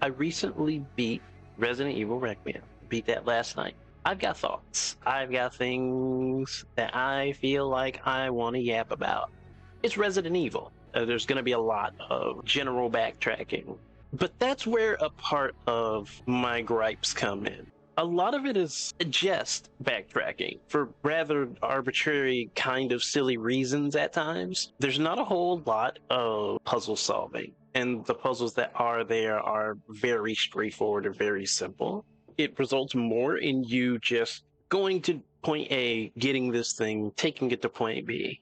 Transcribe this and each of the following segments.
I recently beat Resident Evil Requiem. Beat that last night. I've got thoughts. I've got things that I feel like I want to yap about. It's Resident Evil. There's going to be a lot of general backtracking. But that's where a part of my gripes come in. A lot of it is just backtracking for rather arbitrary, kind of silly reasons at times. There's not a whole lot of puzzle solving, and the puzzles that are there are very straightforward or very simple. It results more in you just going to point A, getting this thing, taking it to point B.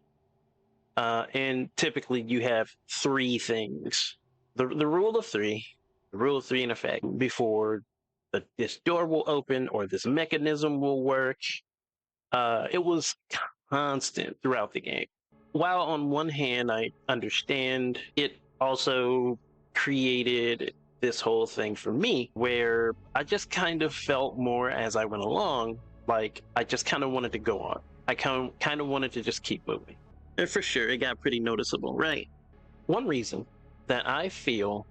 And typically you have three things. The rule of three in effect before this door will open or this mechanism will work. It was constant throughout the game. While on one hand I understand, it also created this whole thing for me where I just kind of felt more as I went along, like I just kind of wanted to go on. I kind of wanted to just keep moving. And for sure, it got pretty noticeable, right? One reason that I feel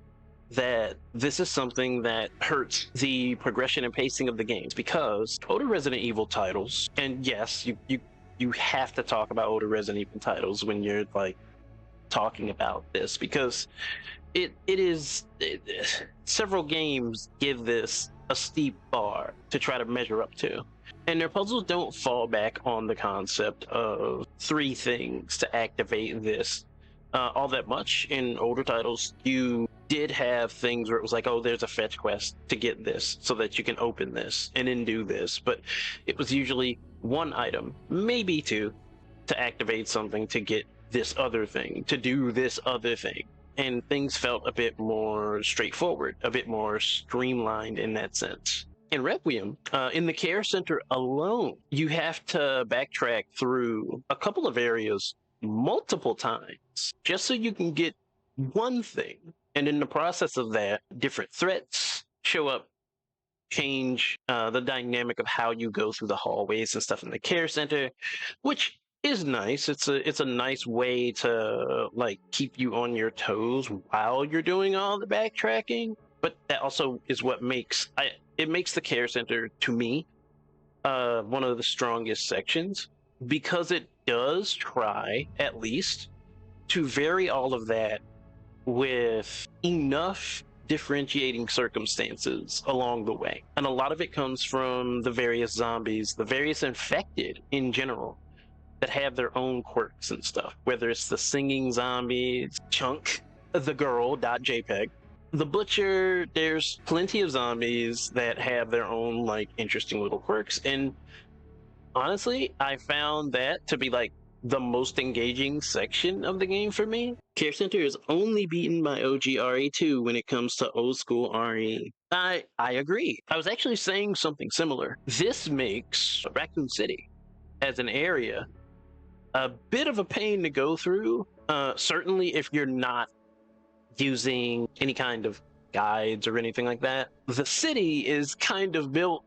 that this is something that hurts the progression and pacing of the games, because older Resident Evil titles, and yes, you have to talk about older Resident Evil titles when you're like talking about this, because several games give this a steep bar to try to measure up to. And their puzzles don't fall back on the concept of three things to activate this all that much. In older titles, you did have things where it was like, oh, there's a fetch quest to get this so that you can open this and then do this. But it was usually one item, maybe two, to activate something to get this other thing, to do this other thing. And things felt a bit more straightforward, a bit more streamlined in that sense. In Requiem, in the care center alone, you have to backtrack through a couple of areas multiple times just so you can get one thing. And in the process of that, different threats show up, change the dynamic of how you go through the hallways and stuff in the care center, which is nice. It's a nice way to like keep you on your toes while you're doing all the backtracking. But that also is what makes it makes the care center, to me, one of the strongest sections, because it does try, at least, to vary all of that with enough differentiating circumstances along the way. And a lot of it comes from the various zombies, the various infected in general, that have their own quirks and stuff, whether it's the singing zombies, Chunk, the girl.jpg, the butcher. There's plenty of zombies that have their own like interesting little quirks, and honestly, I found that to be like the most engaging section of the game for me. Care Center is only beaten by OG RE2 when it comes to old school RE. I agree. I was actually saying something similar. This makes Raccoon City as an area a bit of a pain to go through, certainly if you're not using any kind of guides or anything like that. The city is kind of built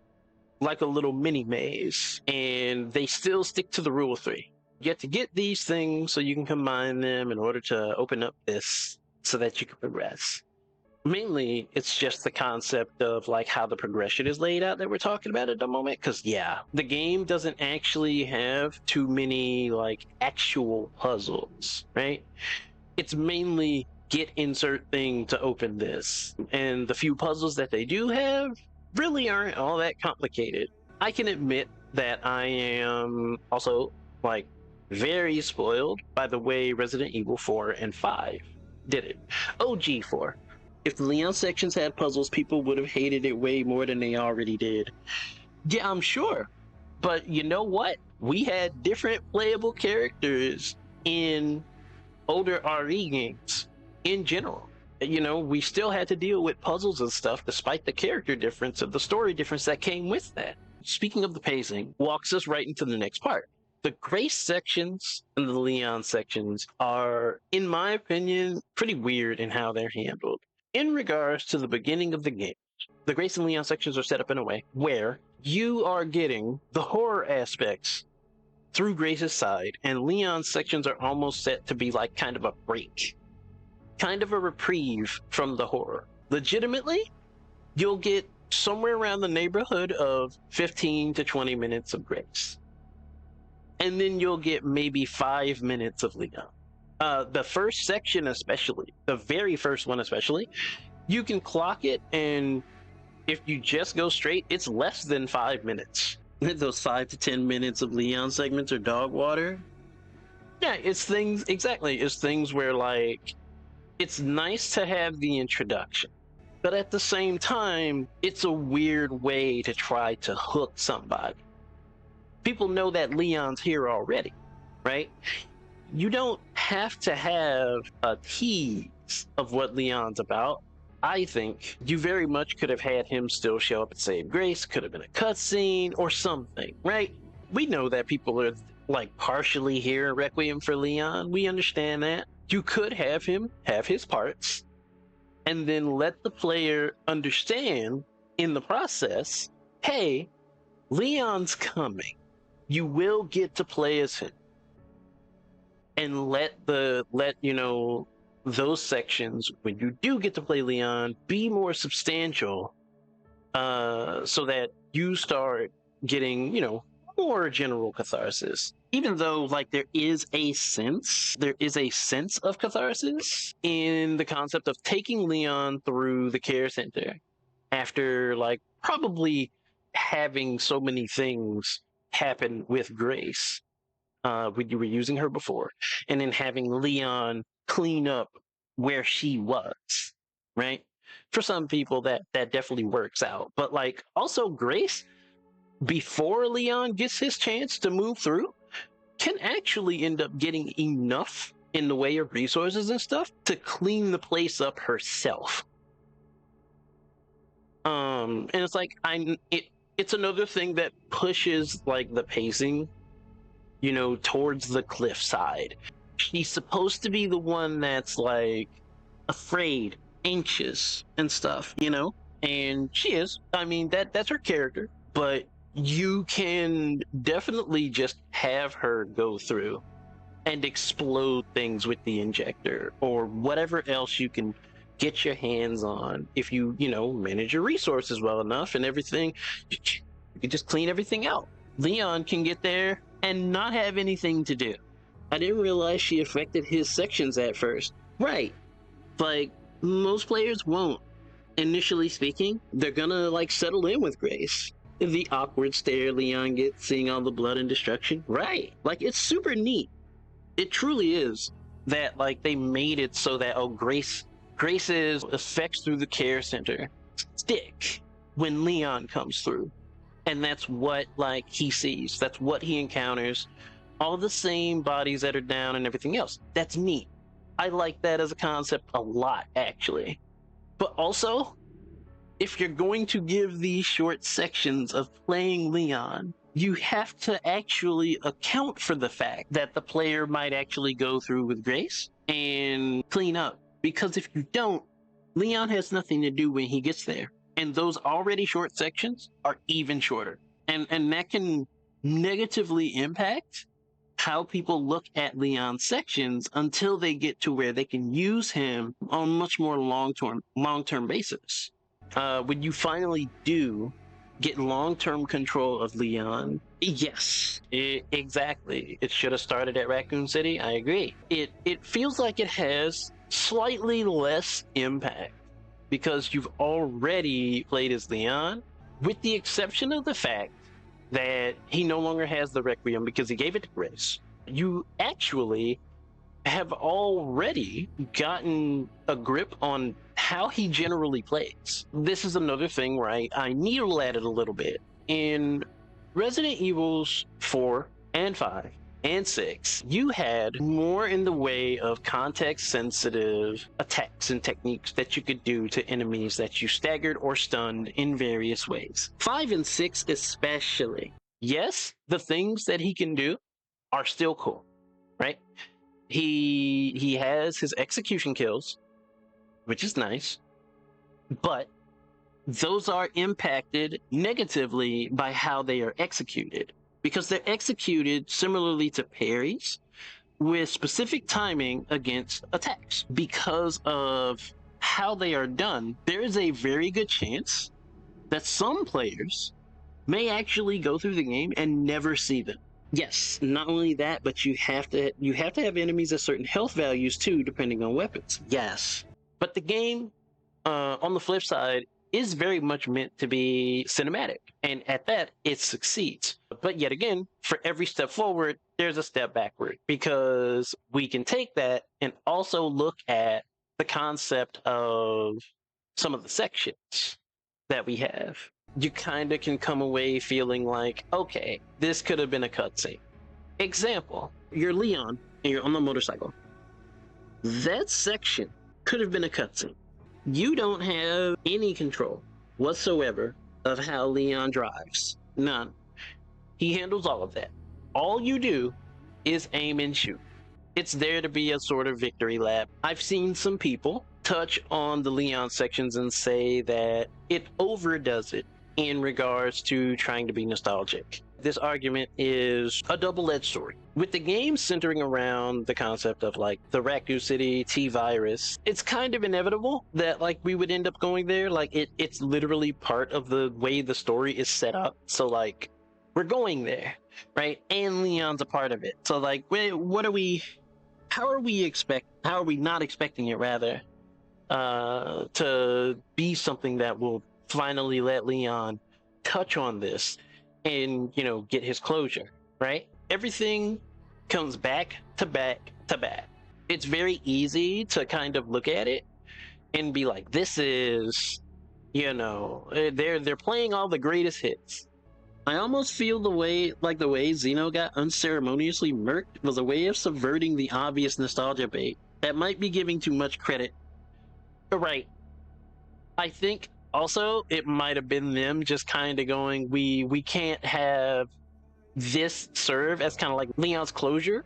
like a little mini maze, and they still stick to the rule of three. You have to get these things so you can combine them in order to open up this so that you can progress. Mainly, it's just the concept of like how the progression is laid out that we're talking about at the moment. Because yeah, the game doesn't actually have too many like actual puzzles, right? It's mainly get insert thing to open this. And the few puzzles that they do have really aren't all that complicated. I can admit that I am also like very spoiled by the way Resident Evil 4 and 5 did it. OG 4. If the Leon sections had puzzles, people would have hated it way more than they already did. Yeah, I'm sure. But you know what? We had different playable characters in older RE games in general. You know, we still had to deal with puzzles and stuff despite the character difference of the story difference that came with that. Speaking of the pacing, walks us right into the next part. The Grace sections and the Leon sections are, in my opinion, pretty weird in how they're handled. In regards to the beginning of the game, the Grace and Leon sections are set up in a way where you are getting the horror aspects through Grace's side, and Leon's sections are almost set to be like kind of a break, kind of a reprieve from the horror. Legitimately, you'll get somewhere around the neighborhood of 15 to 20 minutes of grace. And then you'll get maybe 5 minutes of Leon. The first section, especially, the very first one, especially, you can clock it, and if you just go straight, it's less than 5 minutes. Those 5 to 10 minutes of Leon segments are dog water. Yeah, it's things, exactly. It's things where, like, it's nice to have the introduction, but at the same time, it's a weird way to try to hook somebody. People know that Leon's here already, right? You don't have to have a tease of what Leon's about. I think you very much could have had him still show up and save Grace, could have been a cutscene or something, right? We know that people are like partially here in Requiem for Leon. We understand that. You could have him have his parts and then let the player understand in the process, hey, Leon's coming. You will get to play as him. And let you know, those sections when you do get to play Leon be more substantial, so that you start getting, you know, more general catharsis. Even though, like, there is a sense of catharsis in the concept of taking Leon through the care center after, like, probably having so many things happen with Grace when you were using her before, and then having Leon clean up where she was, right? For some people, that definitely works out. But, like, also Grace, before Leon gets his chance to move through, can actually end up getting enough in the way of resources and stuff to clean the place up herself. And it's like, it's another thing that pushes, like, the pacing, you know, towards the cliffside. She's supposed to be the one that's, like, afraid, anxious, and stuff, you know? And she is. I mean, that's her character. But you can definitely just have her go through and explode things with the injector or whatever else you can get your hands on. If you know, manage your resources well enough and everything, you can just clean everything out. Leon can get there and not have anything to do. I didn't realize she affected his sections at first. Right. Like, most players won't. Initially speaking, they're gonna, like, settle in with Grace. The awkward stare Leon gets seeing all the blood and destruction. Right. Like, it's super neat. It truly is that, like, they made it so that, oh, Grace's effects through the care center stick when Leon comes through. And that's what, like, he sees. That's what he encounters. All the same bodies that are down and everything else. That's neat. I like that as a concept a lot, actually. But also, if you're going to give these short sections of playing Leon, you have to actually account for the fact that the player might actually go through with Grace and clean up. Because if you don't, Leon has nothing to do when he gets there. And those already short sections are even shorter. And that can negatively impact how people look at Leon's sections until they get to where they can use him on a much more long-term basis. When you finally do get long-term control of Leon, yes, exactly. It should have started at Raccoon City. I agree. It feels like it has slightly less impact because you've already played as Leon, with the exception of the fact that he no longer has the Requiem because he gave it to Grace. You actually have already gotten a grip on how he generally plays. This is another thing where I needle at it a little bit. In Resident Evils 4 and 5 and 6, you had more in the way of context-sensitive attacks and techniques that you could do to enemies that you staggered or stunned in various ways. 5 and 6 especially. Yes, the things that he can do are still cool, right? He has his execution kills, which is nice, but those are impacted negatively by how they are executed, because they're executed similarly to parries with specific timing against attacks because of how they are done, there is a very good chance that some players may actually go through the game and never see them. Yes, not only that, but you have to have enemies at certain health values too, depending on weapons. Yes, but the game, on the flip side, is very much meant to be cinematic, and at that, it succeeds. But yet again, for every step forward, there's a step backward, because we can take that and also look at the concept of some of the sections that we have. You kind of can come away feeling like, okay, this could have been a cutscene. Example, you're Leon and you're on the motorcycle. That section could have been a cutscene. You don't have any control whatsoever of how Leon drives. None. He handles all of that. All you do is aim and shoot. It's there to be a sort of victory lap. I've seen some people touch on the Leon sections and say that it overdoes it in regards to trying to be nostalgic. This argument is a double-edged sword. With the game centering around the concept of like the Raccoon City T-virus, it's kind of inevitable that like we would end up going there. Like it's literally part of the way the story is set up. So like we're going there, right? And Leon's a part of it. So like how are we not expecting it rather to be something that will finally let Leon touch on this and, get his closure, right? Everything comes back to back to back. It's very easy to kind of look at it and be like, this is, they're playing all the greatest hits. I almost feel the way Xeno got unceremoniously murked was a way of subverting the obvious nostalgia bait. That might be giving too much credit. Right. I think also it might have been them just kind of going, we can't have this serve as kind of like Leon's closure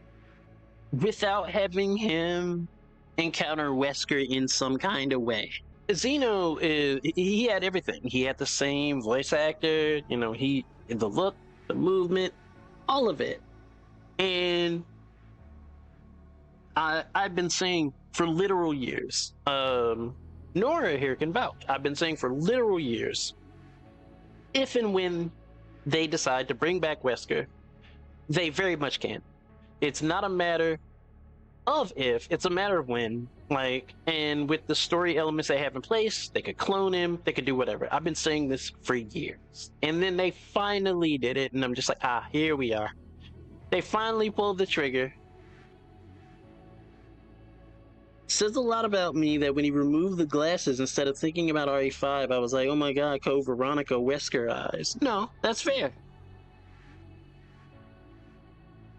without having him encounter Wesker in some kind of way. Xeno he had everything. He had the same voice actor, the look, the movement, all of it. And I've been saying for literal years, Nora here can vouch, I've been saying for literal years, if and when they decide to bring back Wesker, they very much can. It's not a matter of if, it's a matter of when. And with the story elements they have in place, they could clone him, they could do whatever. I've been saying this for years. And then they finally did it, and I'm just like, here we are. They finally pulled the trigger. Says a lot about me that when he removed the glasses, instead of thinking about RE5, I was like, oh my god, Code Veronica Wesker eyes. No, that's fair.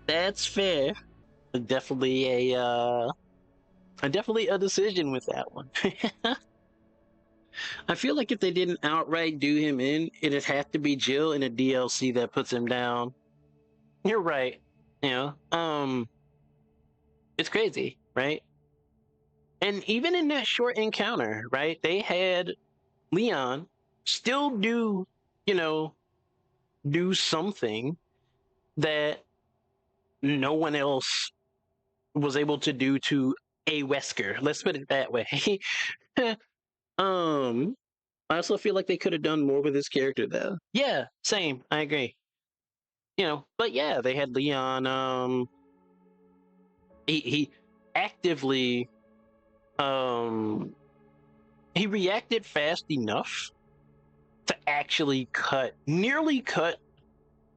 That's fair. Definitely a decision with that one. I feel like if they didn't outright do him in, it'd have to be Jill in a DLC that puts him down. You're right. It's crazy, right? And even in that short encounter, right, they had Leon still do something that no one else was able to do to a Wesker. Let's put it that way. I also feel like they could have done more with his character, though. Yeah, same. I agree. But yeah, they had Leon. He actively, he reacted fast enough to actually nearly cut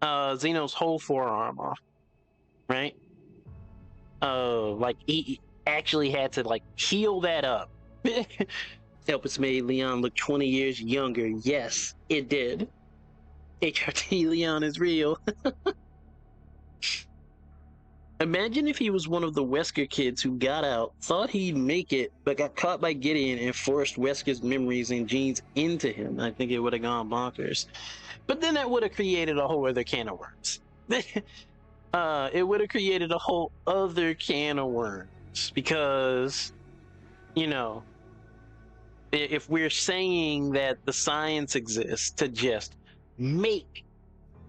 Xeno's whole forearm off. Right? He actually had to heal that up. Help made Leon look 20 years younger. Yes, it did. HRT Leon is real. Imagine if he was one of the Wesker kids who got out, thought he'd make it, but got caught by Gideon and forced Wesker's memories and genes into him. I think it would have gone bonkers. But then that would have created a whole other can of worms. It would have created a whole other can of worms, because, if we're saying that the science exists to just make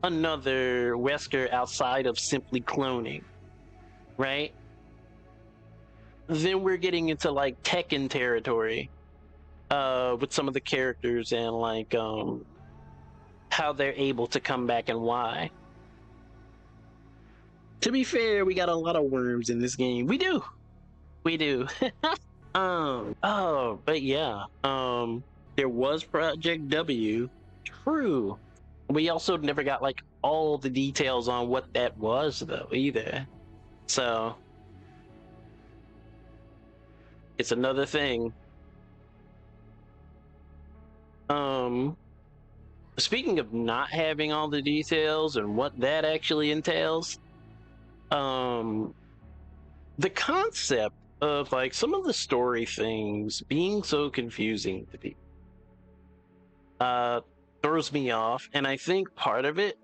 another Wesker outside of simply cloning, right? Then we're getting into Tekken territory, with some of the characters and like how they're able to come back and why. To be fair, we got a lot of worms in this game. We do. But yeah. There was Project W. True. We also never got like all the details on what that was though either. So it's another thing. Speaking of not having all the details and what that actually entails, the concept of like some of the story things being so confusing to people throws me off, and I think part of it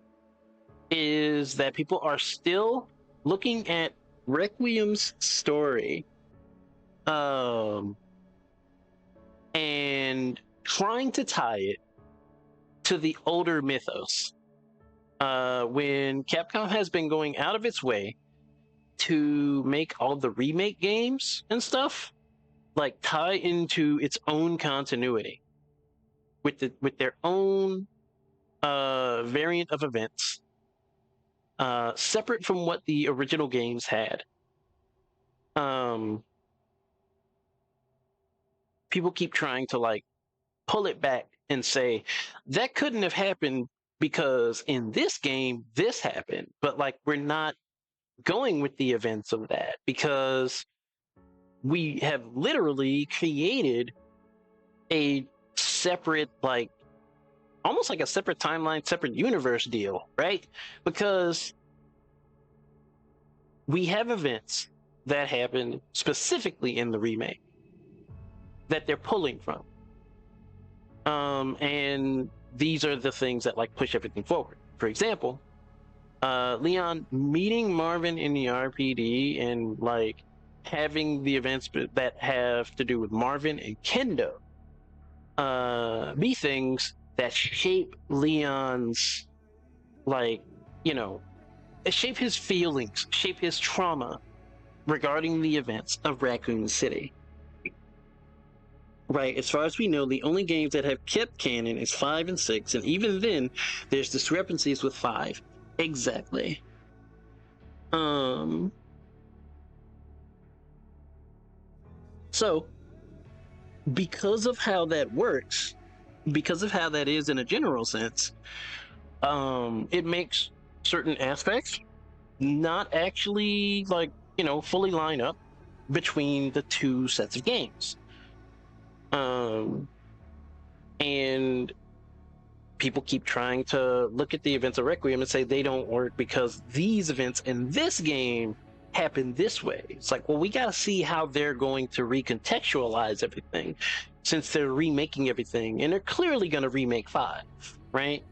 is that people are still looking at Requiem's story and trying to tie it to the older mythos, when Capcom has been going out of its way to make all the remake games and stuff like tie into its own continuity with their own variant of events, separate from what the original games had. People keep trying to like pull it back and say that couldn't have happened because in this game this happened, but like we're not going with the events of that because we have literally created a separate, like almost like a separate timeline, separate universe deal, right? Because we have events that happened specifically in the remake that they're pulling from. And these are the things that like push everything forward. For example, Leon meeting Marvin in the RPD and like having the events that have to do with Marvin and Kendo be things that shape Leon's, like, you know, shape his feelings, shape his trauma regarding the events of Raccoon City. Right, as far as we know, the only games that have kept canon is 5 and 6, and even then, there's discrepancies with 5. Exactly. So, because of how that works, because of how that is in a general sense, it makes certain aspects not actually, like, you know, fully line up between the two sets of games. And people keep trying to look at the events of Requiem and say they don't work because these events in this game happen this way. It's like, well, we got to see how they're going to recontextualize everything since they're remaking everything, and they're clearly going to remake 5, right?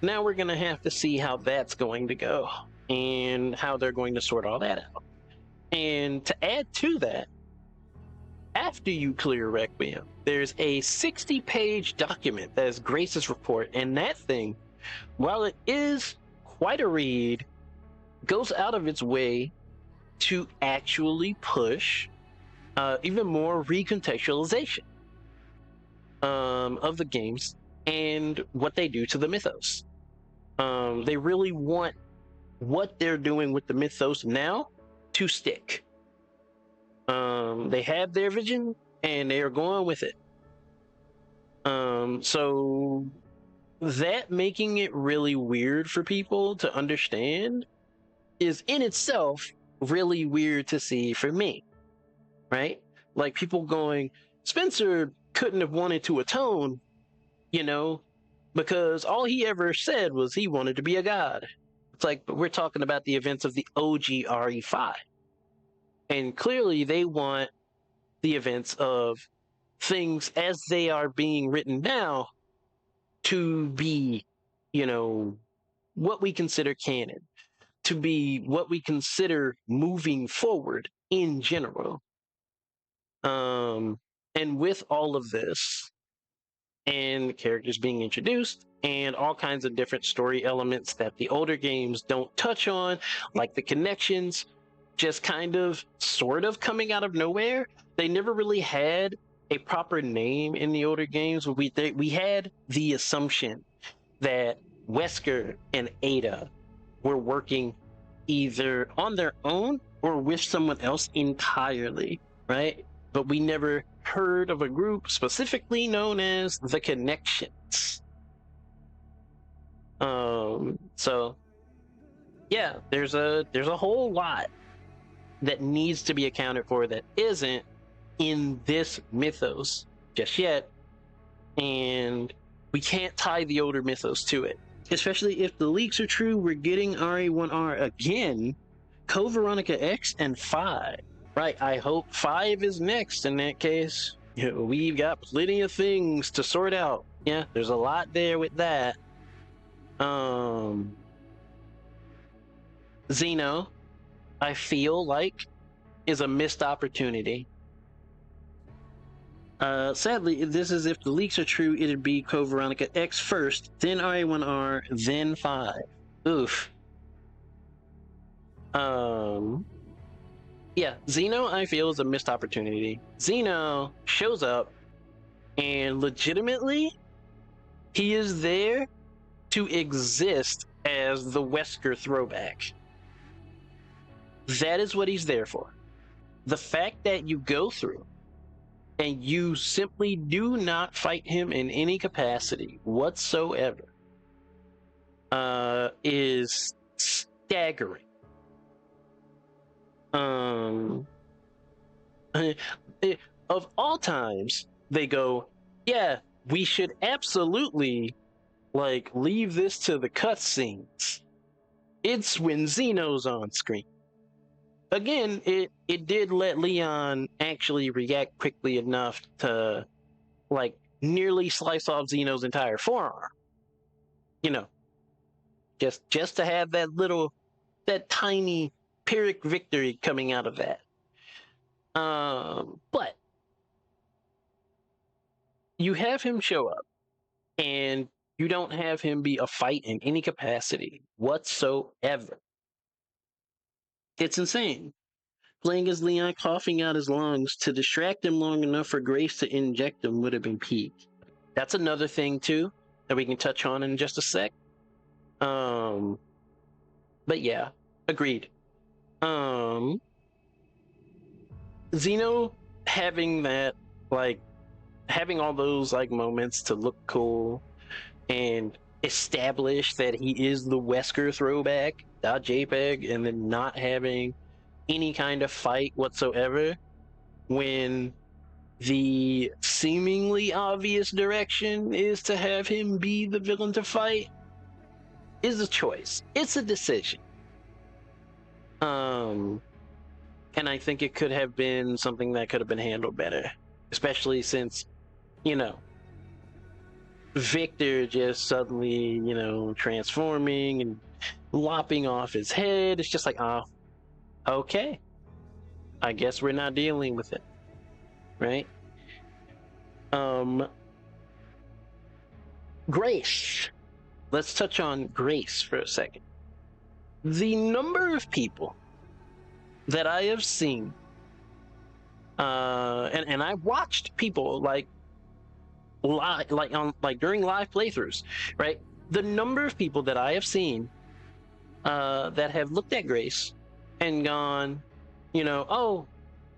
Now we're going to have to see how that's going to go and how they're going to sort all that out. And to add to that, after you clear Requiem, there's a 60-page document that is Grace's report, and that thing, while it is quite a read, goes out of its way to actually push even more recontextualization of the games and what they do to the mythos. They really want what they're doing with the mythos now to stick. They have their vision and they are going with it. So that making it really weird for people to understand is in itself really weird to see for me, right? Like people going, Spencer couldn't have wanted to atone, you know, because all he ever said was he wanted to be a god. It's like, but we're talking about the events of the OG RE5. And clearly they want the events of things as they are being written now to be, you know, what we consider canon, to be what we consider moving forward in general. And with all of this and characters being introduced and all kinds of different story elements that the older games don't touch on, like the connections just kind of sort of coming out of nowhere. They never really had a proper name in the older games. We had the assumption that Wesker and Ada were working either on their own or with someone else entirely, right? But we never heard of a group specifically known as the Connections. So yeah, there's a whole lot that needs to be accounted for that isn't in this mythos just yet, and we can't tie the older mythos to it. Especially if the leaks are true, we're getting RE1R again, Code Veronica X, and 5. Right, I hope 5 is next in that case. You know, we've got plenty of things to sort out. Yeah, there's a lot there with that. Xeno, I feel like, is a missed opportunity. Sadly, this is if the leaks are true, it'd be Code Veronica X first, then RE1R, then 5. Oof. Yeah, Xeno, I feel, is a missed opportunity. Xeno shows up, and legitimately, he is there to exist as the Wesker throwback. That is what he's there for. The fact that you go through and you simply do not fight him in any capacity whatsoever is staggering. Of all times, they go, yeah, we should absolutely like leave this to the cutscenes. It's when Xeno's on screen. Again, it did let Leon actually react quickly enough to like nearly slice off Xeno's entire forearm. You know, just to have that tiny Pyrrhic victory coming out of that. But you have him show up, and you don't have him be a fight in any capacity whatsoever. It's insane. Playing as Leon coughing out his lungs to distract him long enough for Grace to inject him would have been peak. That's another thing too that we can touch on in just a sec. But yeah, agreed. Xeno having that, like, having all those like moments to look cool and establish that he is the Wesker throwback, .jpg, and then not having any kind of fight whatsoever when the seemingly obvious direction is to have him be the villain to fight is a choice. It's a decision. And I think it could have been something that could have been handled better, especially since, you know, Victor just suddenly, you know, transforming and lopping off his head. It's just like, oh, okay. I guess we're not dealing with it, right? Grace. Let's touch on Grace for a second. The number of people that I have seen, and I watched people like during live playthroughs, right? The number of people that I have seen that have looked at Grace and gone, you know, oh,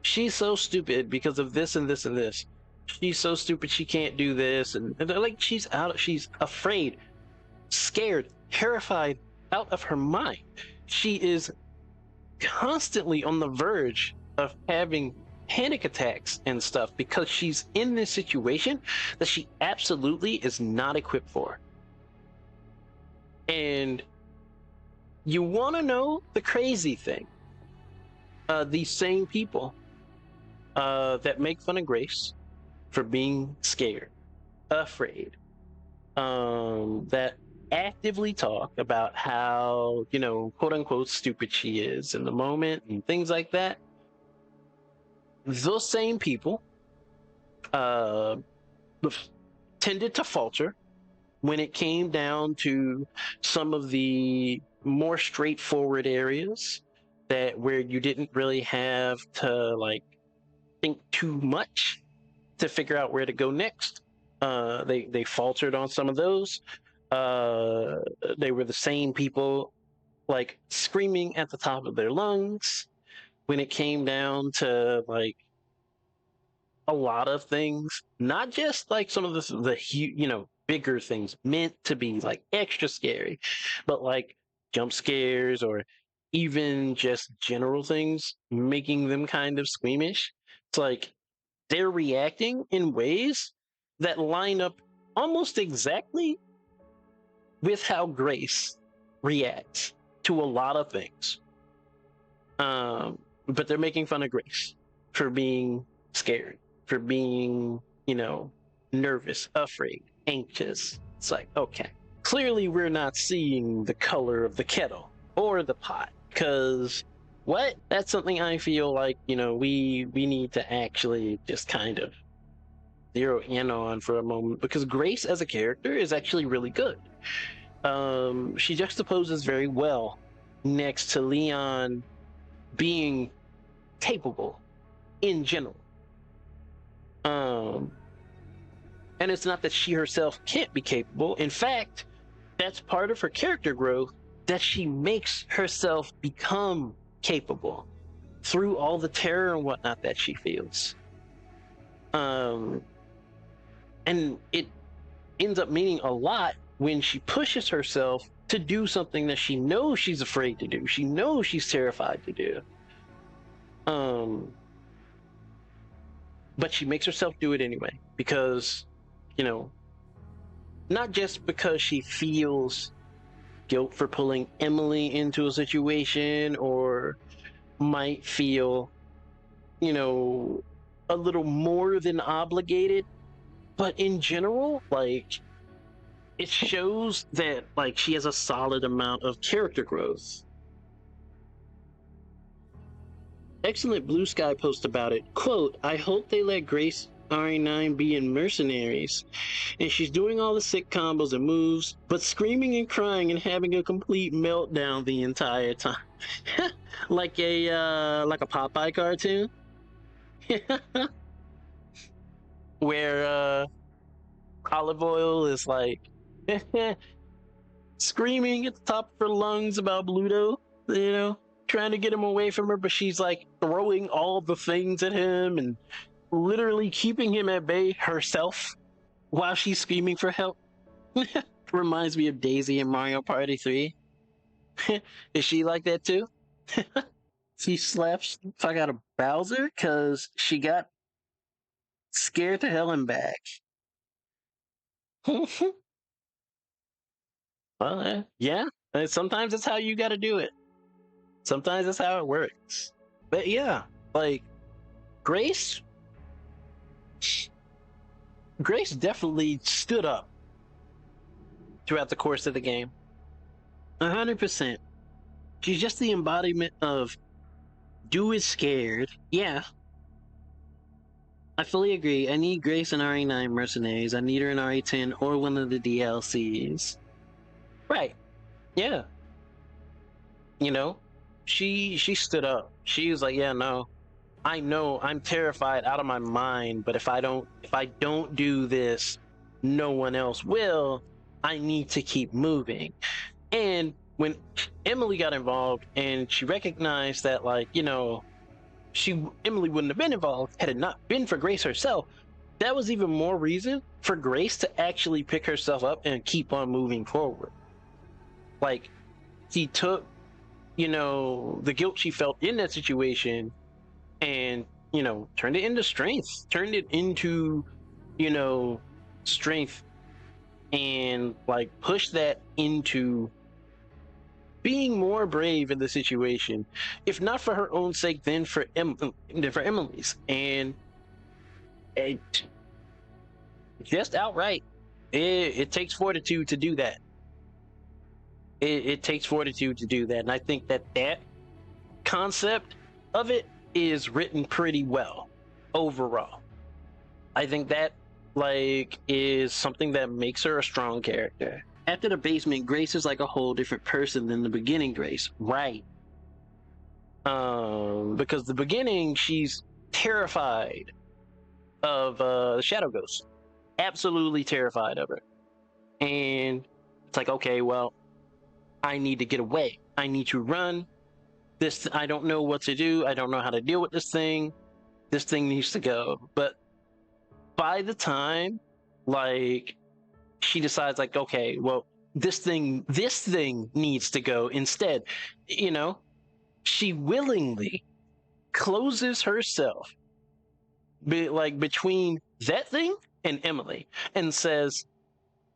she's so stupid because of this and this and this. She's so stupid she can't do this, and they're like, she's afraid, scared, terrified, out of her mind. She is constantly on the verge of having panic attacks and stuff because she's in this situation that she absolutely is not equipped for. And you want to know the crazy thing? These same people that make fun of Grace for being scared, afraid, that actively talk about how, you know, quote unquote stupid she is in the moment and things like that. Those same people tended to falter when it came down to some of the more straightforward areas where you didn't really have to like think too much to figure out where to go next. They faltered on some of those. They were the same people like screaming at the top of their lungs when it came down to like a lot of things, not just like some of the bigger things meant to be like extra scary, but like jump scares or even just general things making them kind of squeamish. It's like they're reacting in ways that line up almost exactly with how Grace reacts to a lot of things. But they're making fun of Grace for being scared, for being, nervous, afraid, anxious. It's like, okay, clearly we're not seeing the color of the kettle or the pot, because what? That's something I feel like, we need to actually just kind of zero in on for a moment, because Grace as a character is actually really good. She juxtaposes very well next to Leon being capable in general. And it's not that she herself can't be capable. In fact, that's part of her character growth, that she makes herself become capable through all the terror and whatnot that she feels. And it ends up meaning a lot when she pushes herself to do something that she knows she's afraid to do. She knows she's terrified to do. But she makes herself do it anyway, because, not just because she feels guilt for pulling Emily into a situation, or might feel, a little more than obligated, but in general, like, it shows that, like, she has a solid amount of character growth. Excellent Blue Sky post about it. Quote, I hope they let Grace RE9 be in Mercenaries, and she's doing all the sick combos and moves, but screaming and crying and having a complete meltdown the entire time. like a Popeye cartoon. Where Olive Oil is like screaming at the top of her lungs about Bluto, trying to get him away from her, but she's like throwing all the things at him and literally keeping him at bay herself while she's screaming for help. Reminds me of Daisy in Mario Party 3. Is she like that too? She slaps the fuck out of Bowser because she got scared to hell and back. Well, yeah. Sometimes that's how you gotta do it. Sometimes that's how it works. But yeah, like, Grace definitely stood up throughout the course of the game. 100%. She's just the embodiment of do is scared. Yeah. I fully agree. I need Grace in RE9 Mercenaries. I need her in RE10 or one of the DLCs. Right. Yeah. She stood up. She was like, yeah, no. I know I'm terrified out of my mind, but if I don't do this, no one else will. I need to keep moving. And when Emily got involved and she recognized that, like, Emily wouldn't have been involved had it not been for Grace herself, that was even more reason for Grace to actually pick herself up and keep on moving forward. Like, he took, the guilt she felt in that situation and, turned it into strength, strength, and, like, pushed that into being more brave in the situation, if not for her own sake, then for Emily's. And just outright, it takes fortitude to do that. It takes fortitude to do that, and I think that concept of it is written pretty well overall. I think that, like, is something that makes her a strong character. After the basement, Grace is like a whole different person than the beginning Grace, right? Because the beginning, she's terrified of the Shadow Ghost. Absolutely terrified of her. And it's like, okay, well, I need to get away. I need to run. I don't know what to do. I don't know how to deal with this thing. This thing needs to go. But by the time, like, she decides, like, okay, well, this thing needs to go instead, you know, she willingly closes herself between that thing and Emily and says,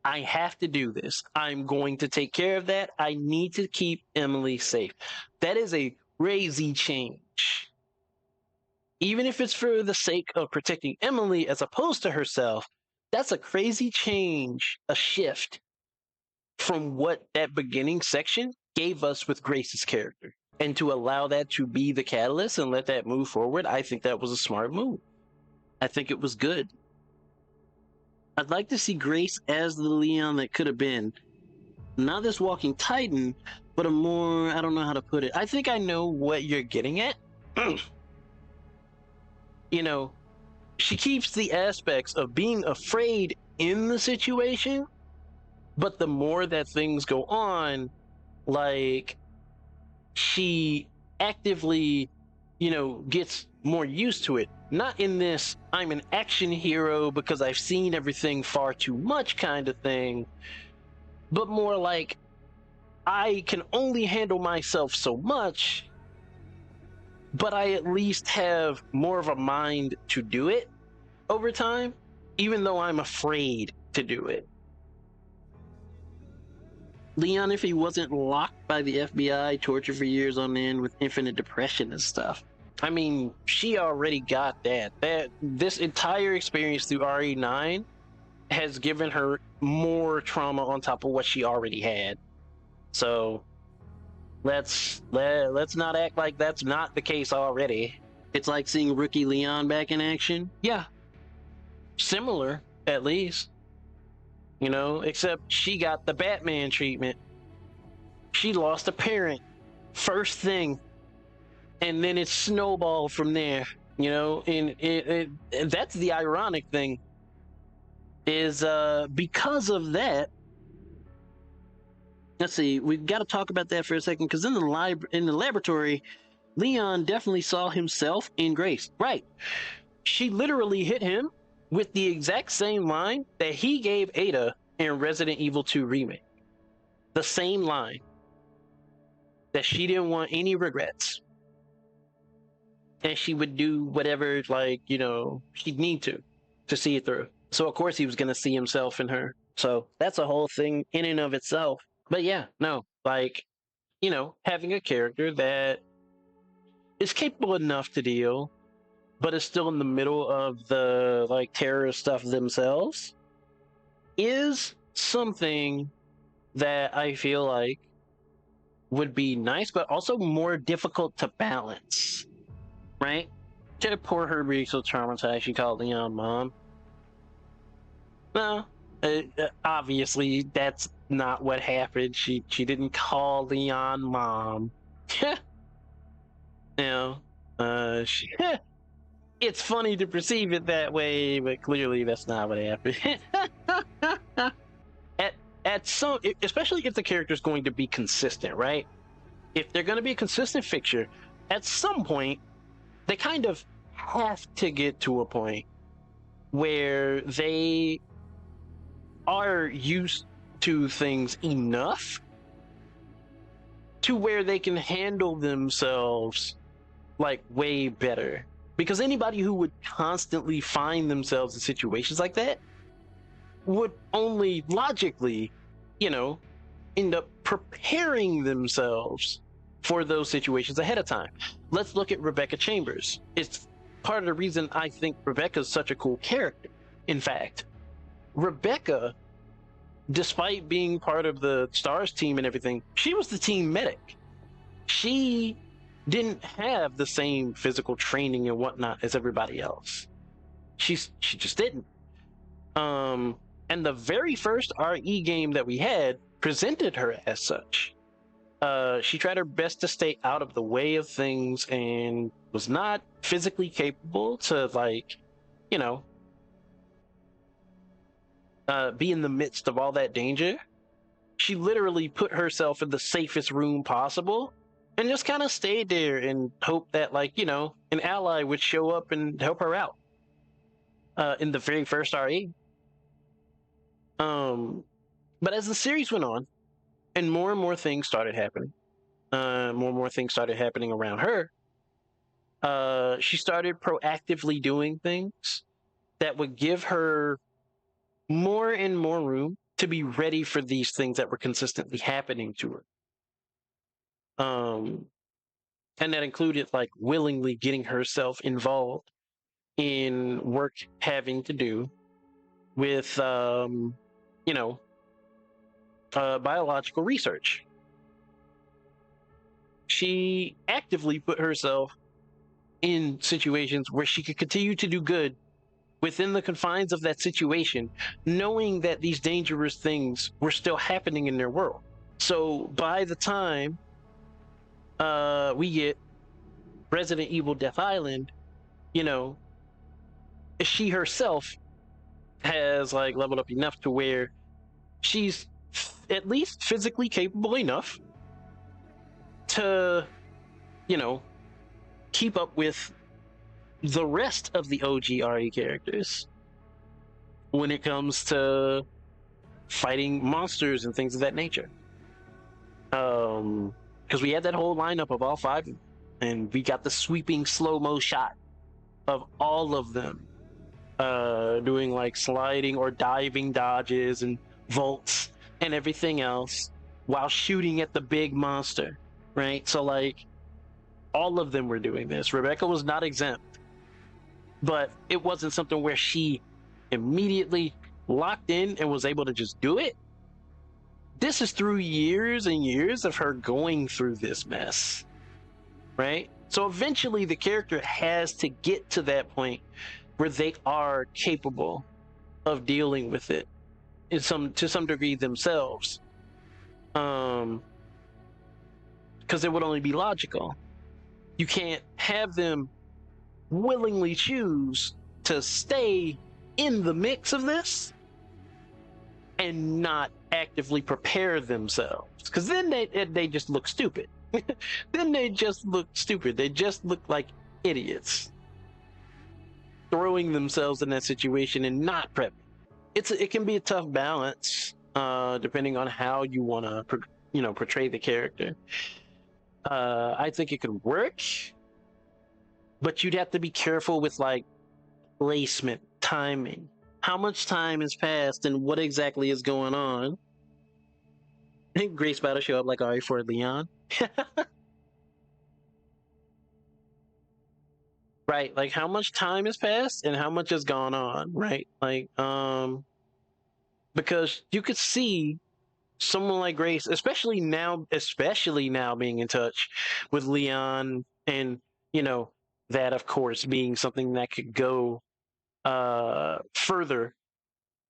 I have to do this. I'm going to take care of that. I need to keep Emily safe. That is a crazy change. Even if it's for the sake of protecting Emily as opposed to herself, that's a crazy change, a shift from what that beginning section gave us with Grace's character. And to allow that to be the catalyst and let that move forward, I think that was a smart move. I think it was good. I'd like to see Grace as the Leon that could have been. Not this walking titan, but a more, I don't know how to put it. I think I know what you're getting at. You know, she keeps the aspects of being afraid in the situation, but the more that things go on, like, she actively, you know, gets more used to it. Not in this, I'm an action hero because I've seen everything far too much kind of thing, but more like, I can only handle myself so much, but I at least have more of a mind to do it over time, even though I'm afraid to do it. Leon, if he wasn't locked by the FBI, tortured for years on end with infinite depression and stuff. I mean, she already got that. This entire experience through RE9 has given her more trauma on top of what she already had. So let's not act like that's not the case already. It's like seeing rookie Leon back in action. Yeah, similar at least. You know, except she got the Batman treatment. She lost a parent first thing, and then it snowballed from there. You know, and that's the ironic thing is because of that. Let's see, we've got to talk about that for a second, because in the laboratory, Leon definitely saw himself in Grace. Right, she literally hit him with the exact same line that he gave Ada in Resident Evil 2 Remake. The same line. That she didn't want any regrets. And she would do whatever, like, you know, she'd need to see it through. So, of course, he was going to see himself in her. So, that's a whole thing in and of itself. But yeah, no, like, you know, having a character that is capable enough to deal, but is still in the middle of the, like, terrorist stuff themselves, is something that I feel like would be nice, but also more difficult to balance, right? To poor her being so traumatized, she called Leon mom. No, obviously that's not what happened. She didn't call Leon mom. You know, it's funny to perceive it that way, but clearly that's not what happened. At some, especially if the character is going to be consistent, right? If they're going to be a consistent fixture, at some point, they kind of have to get to a point where they are used to things enough to where they can handle themselves, like, way better. Because anybody who would constantly find themselves in situations like that would only logically, you know, end up preparing themselves for those situations ahead of time. Let's look at Rebecca Chambers. It's part of the reason I think Rebecca's such a cool character. In fact, Rebecca, despite being part of the STARS team and everything, she was the team medic. She didn't have the same physical training and whatnot as everybody else. She just didn't. And the very first RE game that we had presented her as such. She tried her best to stay out of the way of things and was not physically capable to, like, you know, be in the midst of all that danger, she literally put herself in the safest room possible and just kind of stayed there and hoped that, like, an ally would show up and help her out in the very first RE. But as the series went on and more things started happening, more and more things started happening around her, she started proactively doing things that would give her more and more room to be ready for these things that were consistently happening to her. And that included like willingly getting herself involved in work having to do with biological research. She actively put herself in situations where she could continue to do good within the confines of that situation, knowing that these dangerous things were still happening in their world. So by the time we get Resident Evil Death Island, she herself has like leveled up enough to where she's at least physically capable enough to, keep up with the rest of the OG RE characters when it comes to fighting monsters and things of that nature. Because we had that whole lineup of all 5, and we got the sweeping slow-mo shot of all of them doing like sliding or diving dodges and vaults and everything else while shooting at the big monster, right? So like all of them were doing this. Rebecca was not exempt, but it wasn't something where she immediately locked in and was able to just do it. This is through years and years of her going through this mess, right? So eventually the character has to get to that point where they are capable of dealing with it to some degree themselves. Because it would only be logical. You can't have them willingly choose to stay in the mix of this and not actively prepare themselves, because then they just look stupid. Then they just look stupid. They just look like idiots throwing themselves in that situation and not prepping. It can be a tough balance depending on how you want to portray the character. I think it could work, but you'd have to be careful with like placement, timing, how much time has passed, and what exactly is going on. I think Grace about to show up like RE for Leon. Right, like how much time has passed and how much has gone on, right? Like, because you could see someone like Grace, especially now being in touch with Leon, and that of course being something that could go further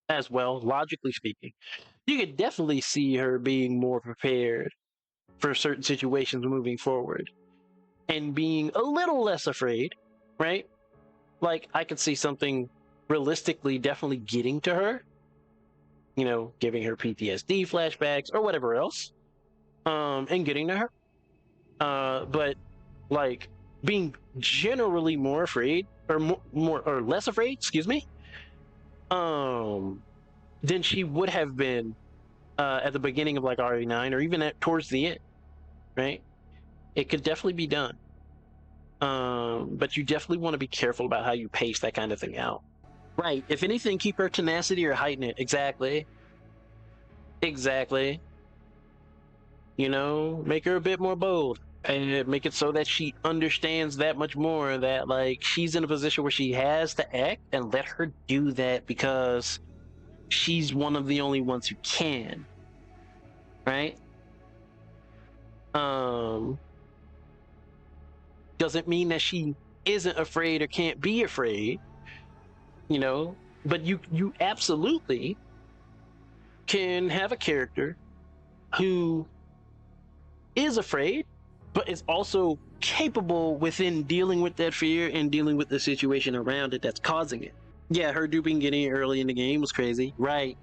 as well, logically speaking. You could definitely see her being more prepared for certain situations moving forward and being a little less afraid, right? Like I could see something realistically definitely getting to her, giving her PTSD flashbacks or whatever else, and getting to her. But like being generally more afraid or less afraid, excuse me, than she would have been at the beginning of like RE9 or even towards the end, right? It could definitely be done. But you definitely want to be careful about how you pace that kind of thing out. Right. If anything, keep her tenacity or heighten it. Exactly. Make her a bit more bold and make it so that she understands that much more that like she's in a position where she has to act, and let her do that because she's one of the only ones who can. Right? Doesn't mean that she isn't afraid or can't be afraid, but you absolutely can have a character who is afraid but is also capable within dealing with that fear and dealing with the situation around it that's causing it. Yeah, her duping getting early in the game was crazy, right?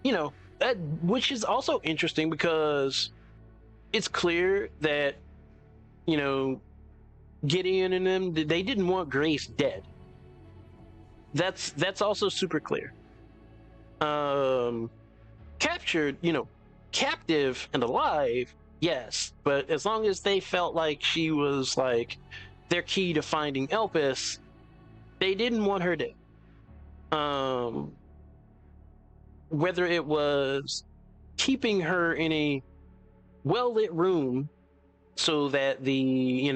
You know, that, which is also interesting because it's clear that, you know, Gideon and them, they didn't want Grace dead. That's also super clear. Captured, captive and alive, yes, but as long as they felt like she was like their key to finding Elpis, they didn't want her dead. Whether it was keeping her in a well-lit room so that the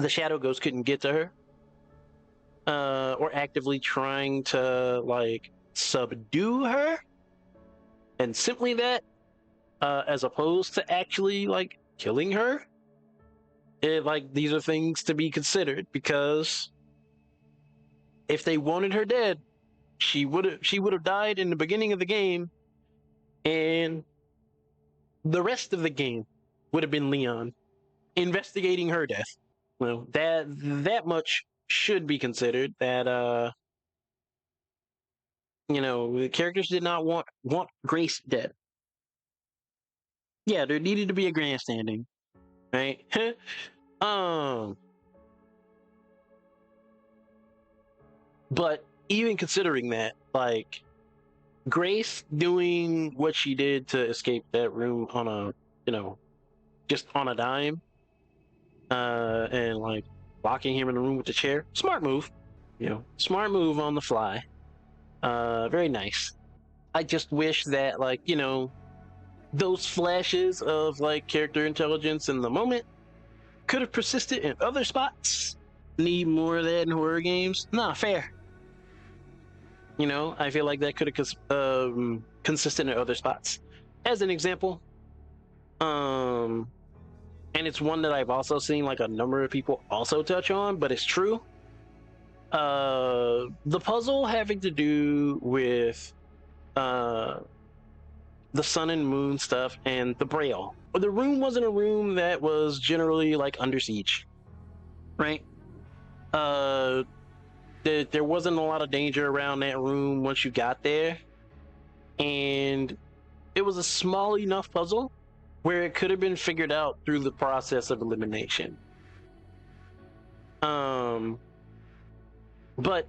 shadow ghost couldn't get to her, or actively trying to like subdue her, and simply that, as opposed to actually like killing her. These are things to be considered, because if they wanted her dead, she would have died in the beginning of the game, and the rest of the game would have been Leon investigating her death. Well, that much should be considered. That the characters did not want Grace dead. Yeah, there needed to be a grandstanding, right? But even considering that, like, Grace doing what she did to escape that room on a, just on a dime, and like locking him in the room with the chair, smart move. Smart move on the fly. Very nice. I just wish that, like, those flashes of like character intelligence in the moment could have persisted in other spots. Need more of that in horror games? Nah, fair. I feel like that could have consistent in other spots. As an example, and it's one that I've also seen like a number of people also touch on, but it's true. The puzzle having to do with the sun and moon stuff and the Braille. The room wasn't a room that was generally like under siege, right? There wasn't a lot of danger around that room once you got there, and it was a small enough puzzle where it could have been figured out through the process of elimination. But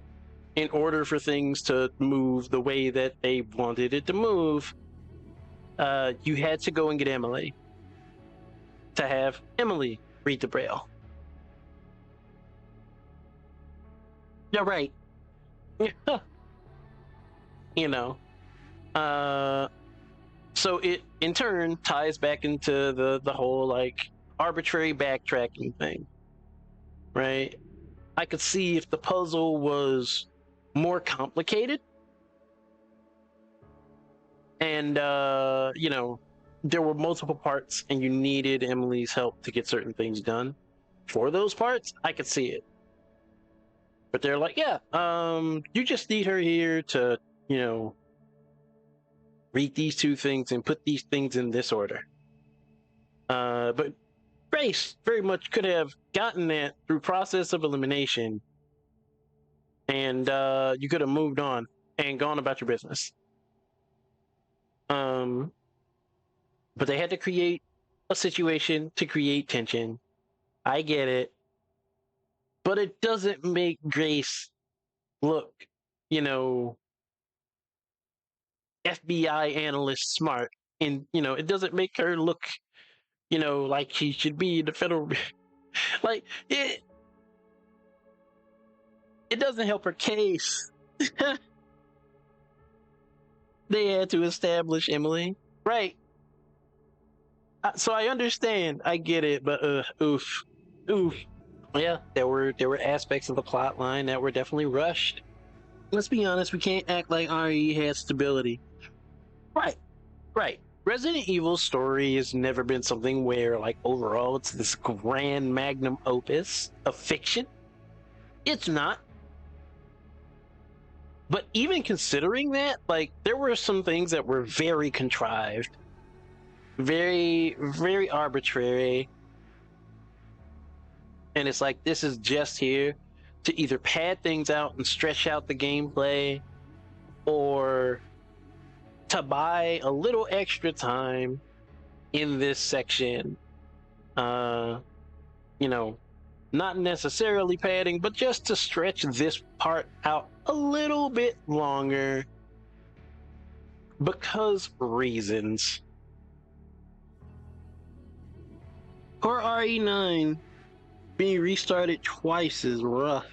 in order for things to move the way that they wanted it to move, you had to go and get Emily to have Emily read the Braille. Yeah, right. So it in turn ties back into the whole like arbitrary backtracking thing, right? I could see if the puzzle was more complicated, and there were multiple parts and you needed Emily's help to get certain things done. For those parts, I could see it. But they're like, yeah, you just need her here to, read these two things and put these things in this order. But Grace very much could have gotten that through process of elimination, and you could have moved on and gone about your business. But they had to create a situation to create tension. I get it. But it doesn't make Grace look, FBI analyst smart. And, it doesn't make her look, like she should be the federal. Like, it doesn't help her case. They had to establish Emily. Right. So I understand. I get it. But, oof. Yeah, there were aspects of the plot line that were definitely rushed. Let's be honest, we can't act like RE had stability. Right. Resident Evil's story has never been something where, like, overall it's this grand magnum opus of fiction. It's not. But even considering that, like, there were some things that were very contrived, very, very arbitrary. And it's like, this is just here to either pad things out and stretch out the gameplay, or to buy a little extra time in this section. You know, not necessarily padding, but just to stretch this part out a little bit longer because reasons. Or RE9 being restarted twice is rough.